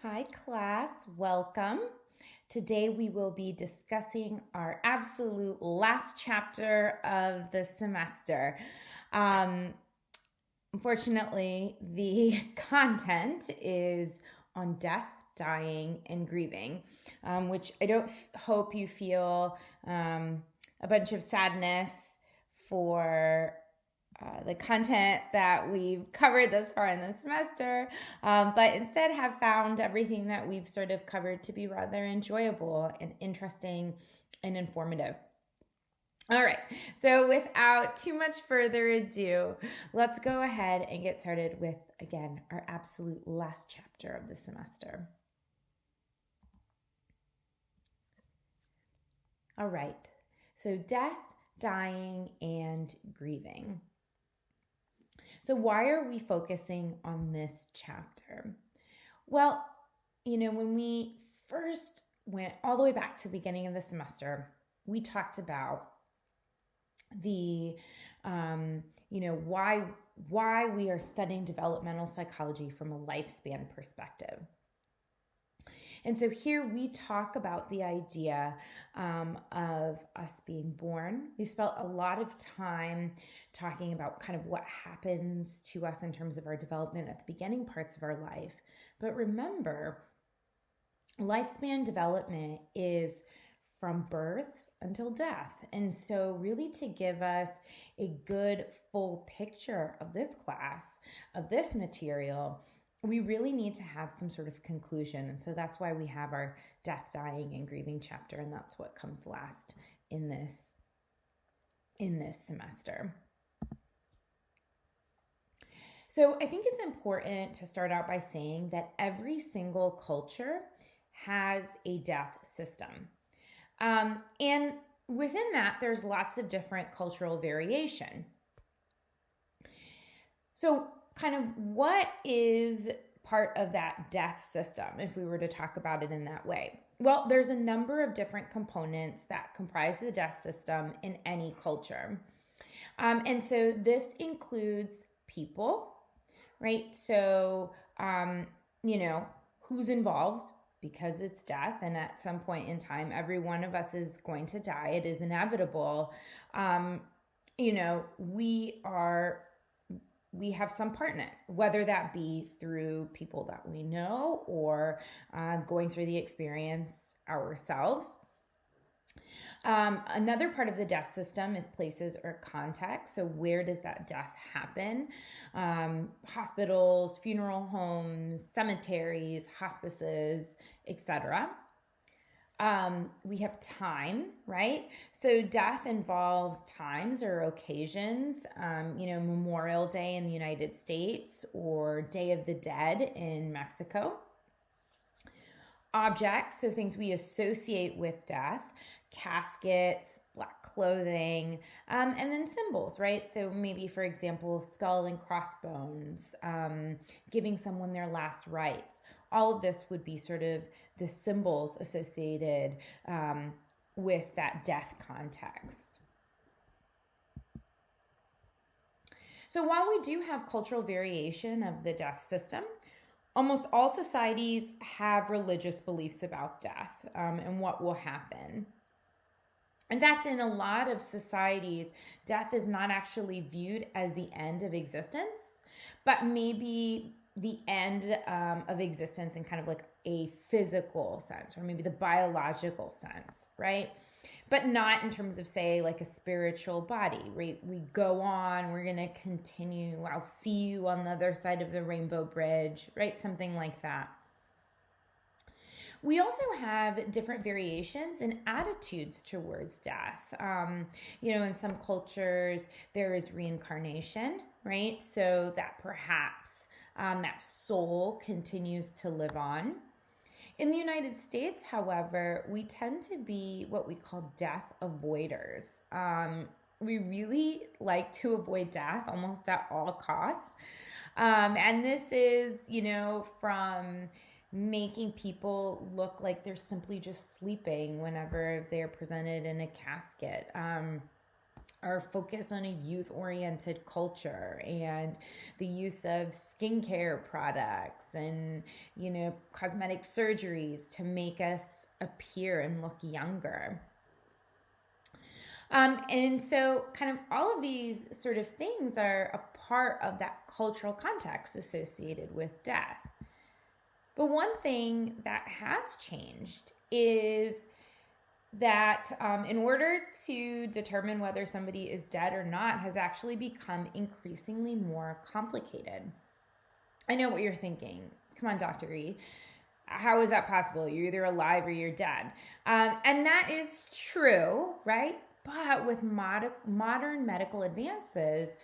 Hi, class. Welcome. Today we will be discussing our absolute last chapter of the semester. Um, Unfortunately, the content is on death, dying, and grieving, which I don't hope you feel a bunch of sadness for the content that we've covered thus far in the semester, but instead have found everything that we've sort of covered to be rather enjoyable and interesting and informative. All right, so without too much further ado, let's go ahead and get started with, again, our absolute last chapter of the semester. All right, so death, dying, and grieving. So, why are we focusing on this chapter? Well, when we first went all the way back to the beginning of the semester, we talked about the, why we are studying developmental psychology from a lifespan perspective. And so here we talk about the idea of us being born. We spent a lot of time talking about kind of what happens to us in terms of our development at the beginning parts of our life. But remember, lifespan development is from birth until death. And so really to give us a good full picture of this class, of this material, we really need to have some sort of conclusion. And so that's why we have our death, dying, and grieving chapter. And that's what comes last in this semester. So I think it's important to start out by saying that every single culture has a death system. And within that, there's lots of different cultural variation. So kind of what is part of that death system, if we were to talk about it in that way? Well, there's a number of different components that comprise the death system in any culture. And so this includes people, right? So, who's involved, because it's death, and at some point in time, every one of us is going to die. It is inevitable. We have some part in it, whether that be through people that we know or going through the experience ourselves. Another part of the death system is places or context. So where does that death happen? Hospitals, funeral homes, cemeteries, hospices, etc. We have time, right? So death involves times or occasions, Memorial Day in the United States or Day of the Dead in Mexico. Objects, so things we associate with death, caskets, black clothing, and then symbols, right? So maybe, for example, skull and crossbones, giving someone their last rites. All of this would be sort of the symbols associated with that death context. So while we do have cultural variation of the death system, almost all societies have religious beliefs about death and what will happen. In fact, in a lot of societies, death is not actually viewed as the end of existence, but maybe the end of existence in kind of like a physical sense, or maybe the biological sense, right? But not in terms of, say, like a spiritual body, right? We go on, we're going to continue. I'll see you on the other side of the rainbow bridge, right? Something like that. We also have different variations in attitudes towards death. In some cultures, there is reincarnation, right? So that perhaps that soul continues to live on. In the United States, however, we tend to be what we call death avoiders. We really like to avoid death almost at all costs. And this is, from making people look like they're simply just sleeping whenever they're presented in a casket. our focus on a youth-oriented culture and the use of skincare products and, cosmetic surgeries to make us appear and look younger. And so kind of all of these sort of things are a part of that cultural context associated with death. But one thing that has changed is that in order to determine whether somebody is dead or not has actually become increasingly more complicated. I know what you're thinking. Come on, Dr. E. How is that possible? You're either alive or you're dead. And that is true, right? But with modern medical advances,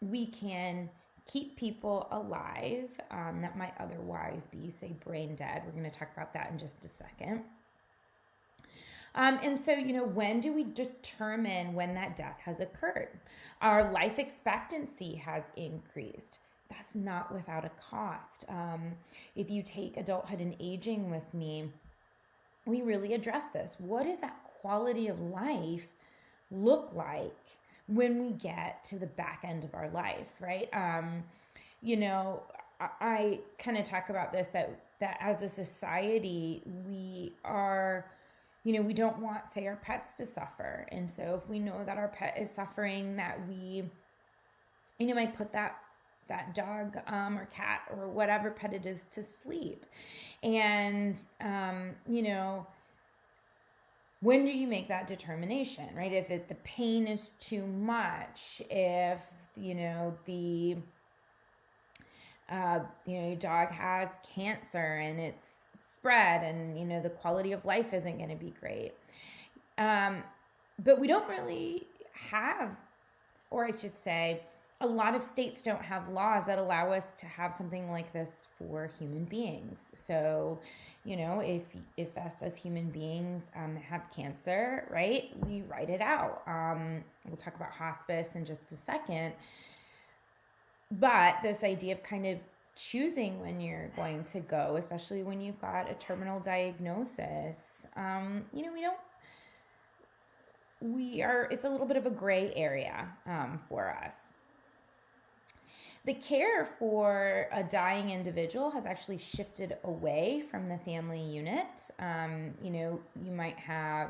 we can keep people alive that might otherwise be, say, brain dead. We're going to talk about that in just a second. And so, when do we determine when that death has occurred? Our life expectancy has increased. That's not without a cost. If you take adulthood and aging with me, we really address this. What does that quality of life look like when we get to the back end of our life, right? I kind of talk about this, that as a society, we are... we don't want, say, our pets to suffer. And so if we know that our pet is suffering, that we, might put that dog or cat or whatever pet it is to sleep. And, when do you make that determination, right? If the pain is too much, if, the your dog has cancer and it's spread and, the quality of life isn't going to be great. But we don't really have, or I should say, a lot of states don't have laws that allow us to have something like this for human beings. So, if us as human beings have cancer, right, we write it out. We'll talk about hospice in just a second. But this idea of kind of choosing when you're going to go, especially when you've got a terminal diagnosis, it's a little bit of a gray area for us. The care for a dying individual has actually shifted away from the family unit. You might have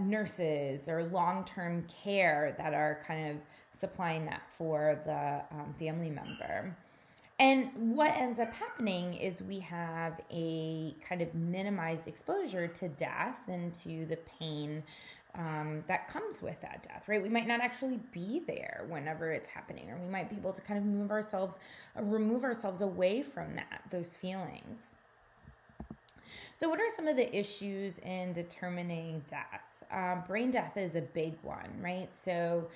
nurses or long-term care that are kind of supplying that for the family member. And what ends up happening is we have a kind of minimized exposure to death and to the pain that comes with that death, right? We might not actually be there whenever it's happening, or we might be able to kind of remove ourselves away from those feelings. So what are some of the issues in determining death? Brain death is a big one, right? So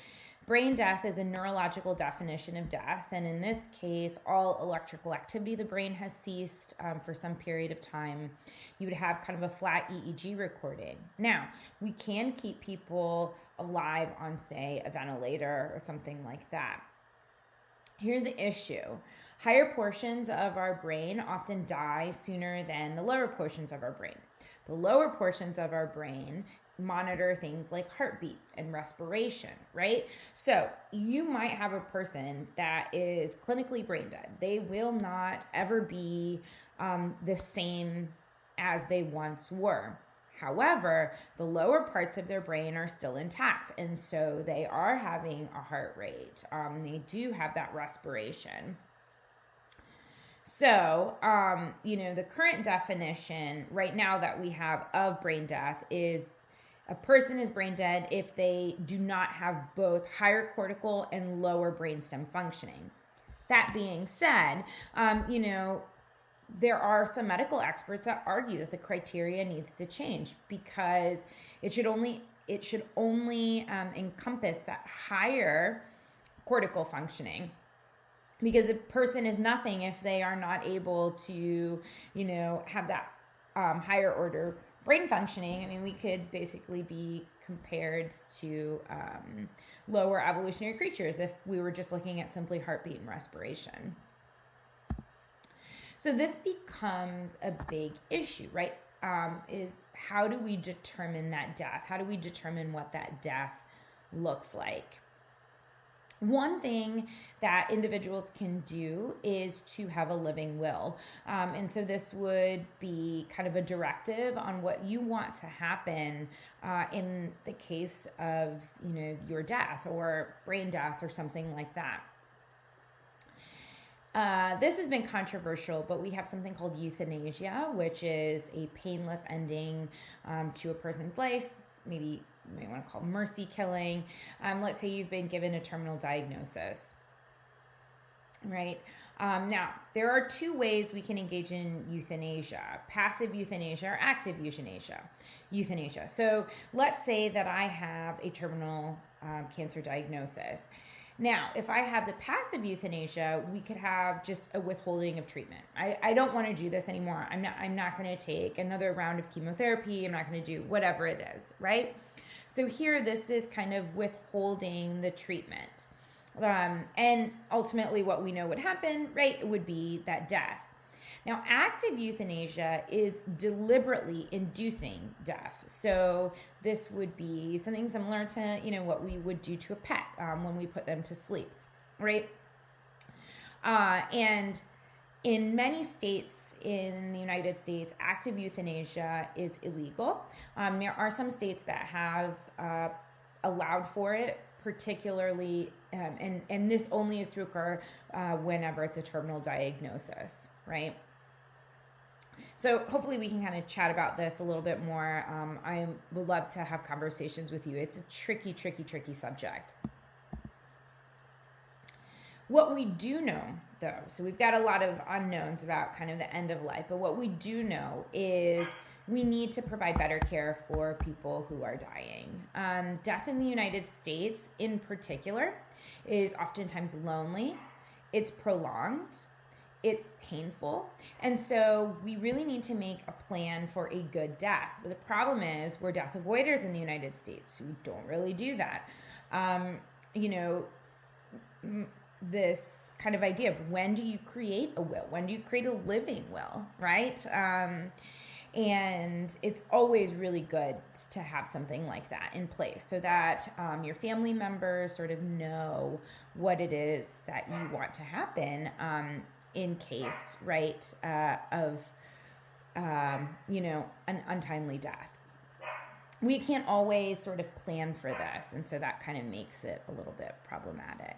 brain death is a neurological definition of death. And in this case, all electrical activity of the brain has ceased for some period of time. You would have kind of a flat EEG recording. Now, we can keep people alive on, say, a ventilator or something like that. Here's the issue. Higher portions of our brain often die sooner than the lower portions of our brain. The lower portions of our brain monitor things like heartbeat and respiration, right? So you might have a person that is clinically brain dead. They will not ever be the same as they once were. However, the lower parts of their brain are still intact, and so they are having a heart rate. They do have that respiration. So, the current definition right now that we have of brain death is a person is brain dead if they do not have both higher cortical and lower brainstem functioning. That being said, there are some medical experts that argue that the criteria needs to change because it should only encompass that higher cortical functioning. Because a person is nothing if they are not able to, have that higher order brain functioning. I mean, we could basically be compared to lower evolutionary creatures if we were just looking at simply heartbeat and respiration. So this becomes a big issue, right? Is how do we determine that death? How do we determine what that death looks like. One thing that individuals can do is to have a living will. And so this would be kind of a directive on what you want to happen in the case of, your death or brain death or something like that. This has been controversial, but we have something called euthanasia, which is a painless ending to a person's life. Maybe you may want to call mercy killing. Let's say you've been given a terminal diagnosis, right? Now, there are two ways we can engage in euthanasia: passive euthanasia or active euthanasia. So let's say that I have a terminal cancer diagnosis. Now, if I have the passive euthanasia, we could have just a withholding of treatment. I don't want to do this anymore. I'm not going to take another round of chemotherapy. I'm not going to do whatever it is, right? So here, this is kind of withholding the treatment. And ultimately what we know would happen, right, would be that death. Now, active euthanasia is deliberately inducing death. So this would be something similar to, what we would do to a pet when we put them to sleep, right? And in many states in the United States, active euthanasia is illegal. There are some states that have allowed for it, particularly, and this only is to occur whenever it's a terminal diagnosis, right? So hopefully we can kind of chat about this a little bit more. I would love to have conversations with you. It's a tricky subject. What we do know, though, so we've got a lot of unknowns about kind of the end of life, but what we do know is we need to provide better care for people who are dying. Death in the United States, in particular, is oftentimes lonely. It's prolonged. It's painful. And so we really need to make a plan for a good death. But the problem is we're death avoiders in the United States who don't really do that. This kind of idea of when do you create a will? When do you create a living will, right? And it's always really good to have something like that in place so that your family members sort of know what it is that you want to happen in case, right, of, an untimely death. We can't always sort of plan for this, and so that kind of makes it a little bit problematic.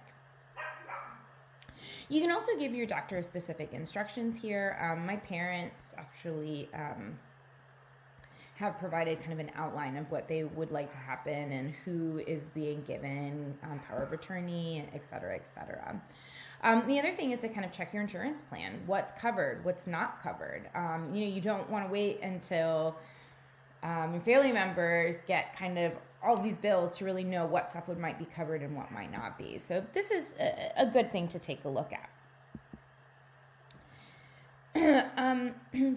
You can also give your doctor specific instructions here. My parents actually have provided kind of an outline of what they would like to happen and who is being given power of attorney, et cetera, et cetera. The other thing is to kind of check your insurance plan. What's covered, what's not covered. You don't want to wait until your family members get kind of all these bills to really know what stuff might be covered and what might not be. So this is a good thing to take a look at.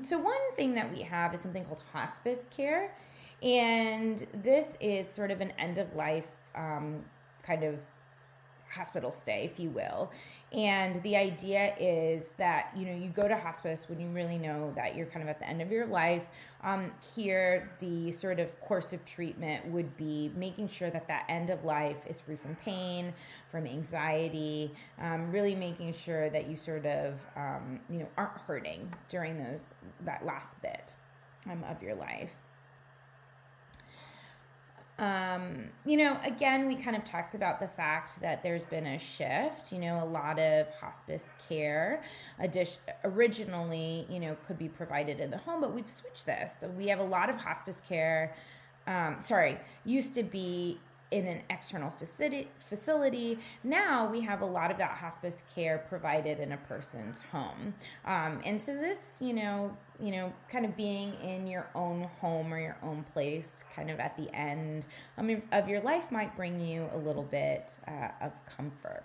So one thing that we have is something called hospice care. And this is sort of an end-of-life kind of hospital stay, if you will. And the idea is that, you go to hospice when you really know that you're kind of at the end of your life. Here, the sort of course of treatment would be making sure that that end of life is free from pain, from anxiety, really making sure that you sort of, aren't hurting during that last bit of your life. Again, we kind of talked about the fact that there's been a shift. A lot of hospice care originally, could be provided in the home, but we've switched this. So we have a lot of hospice care, used to be in an external facility. Now we have a lot of that hospice care provided in a person's home. And so this, kind of being in your own home or your own place kind of at the end of your life might bring you a little bit of comfort.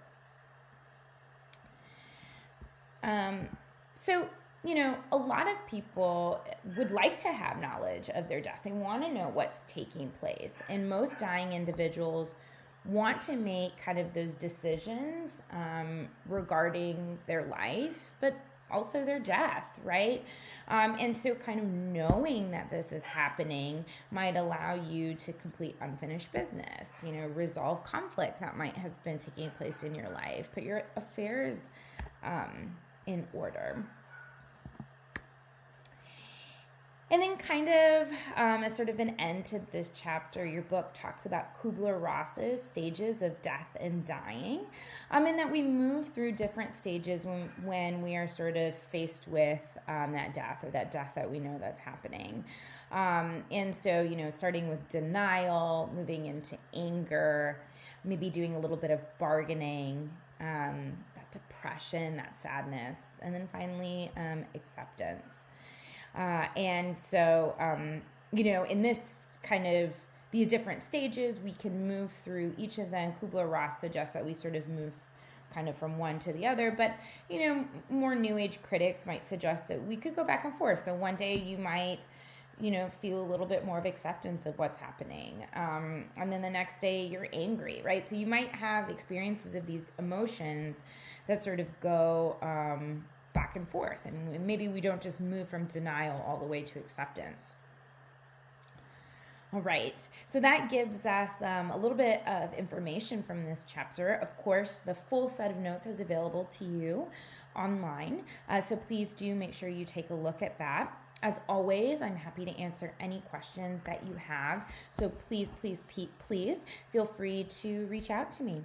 So a lot of people would like to have knowledge of their death. They want to know what's taking place. And most dying individuals want to make kind of those decisions regarding their life, but also their death, right? And so kind of knowing that this is happening might allow you to complete unfinished business, resolve conflict that might have been taking place in your life, put your affairs in order. And then kind of as sort of an end to this chapter, your book talks about Kubler-Ross's stages of death and dying, and that we move through different stages when we are sort of faced with that death, or that death that we know that's happening. And so, starting with denial, moving into anger, maybe doing a little bit of bargaining, that depression, that sadness, and then finally acceptance. And so, in this kind of these different stages, we can move through each of them. Kubler-Ross suggests that we sort of move kind of from one to the other, but, more New Age critics might suggest that we could go back and forth. So one day you might, feel a little bit more of acceptance of what's happening. And then the next day you're angry, right? So you might have experiences of these emotions that sort of go, back and forth, and maybe we don't just move from denial all the way to acceptance. All right, so that gives us a little bit of information from this chapter. Of course, the full set of notes is available to you online, so please do make sure you take a look at that. As always, I'm happy to answer any questions that you have, so please feel free to reach out to me.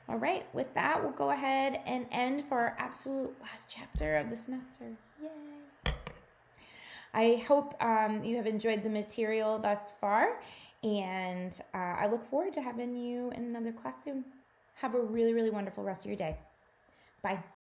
All right, with that, we'll go ahead and end for our absolute last chapter of the semester. Yay! I hope you have enjoyed the material thus far, and I look forward to having you in another class soon. Have a really, really wonderful rest of your day. Bye.